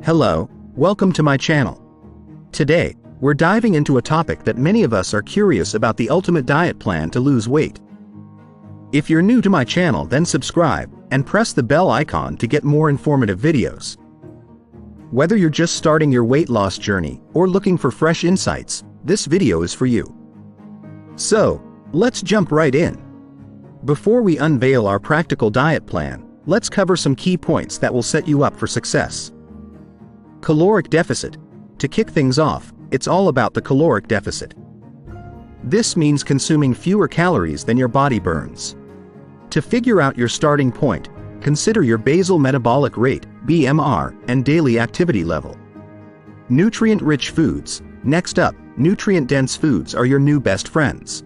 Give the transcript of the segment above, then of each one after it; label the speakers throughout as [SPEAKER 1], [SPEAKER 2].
[SPEAKER 1] Hello, welcome to my channel. Today, we're diving into a topic that many of us are curious about: the ultimate diet plan to lose weight. If you're new to my channel, then subscribe and press the bell icon to get more informative videos. Whether you're just starting your weight loss journey or looking for fresh insights, this video is for you. So, let's jump right in. Before we unveil our practical diet plan, let's cover some key points that will set you up for success. Caloric deficit. To kick things off, it's all about the caloric deficit. This means consuming fewer calories than your body burns. To figure out your starting point, consider your basal metabolic rate (BMR) and daily activity level. Nutrient-rich foods. Next up, nutrient-dense foods are your new best friends.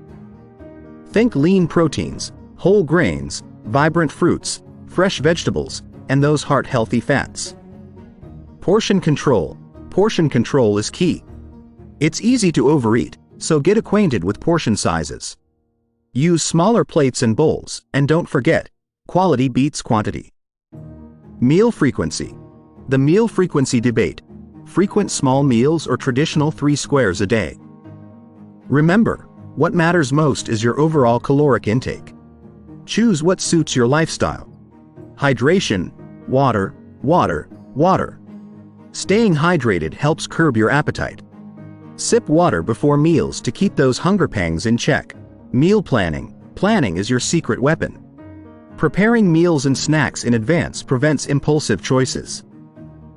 [SPEAKER 1] Think lean proteins, whole grains, vibrant fruits, fresh vegetables, and those heart-healthy fats. Portion control. Portion control is key. It's easy to overeat, so get acquainted with portion sizes. Use smaller plates and bowls, and don't forget, quality beats quantity. Meal frequency. The meal frequency debate: frequent small meals or traditional 3 squares a day. Remember, what matters most is your overall caloric intake. Choose what suits your lifestyle. Hydration. Water, water, water. Staying hydrated helps curb your appetite. Sip water before meals to keep those hunger pangs in check. Meal planning. Planning is your secret weapon. Preparing meals and snacks in advance prevents impulsive choices.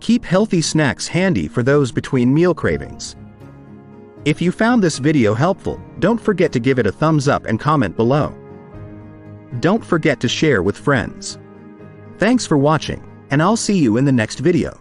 [SPEAKER 1] Keep healthy snacks handy for those between meal cravings. If you found this video helpful, don't forget to give it a thumbs up and comment below. Don't forget to share with friends. Thanks for watching, and I'll see you in the next video.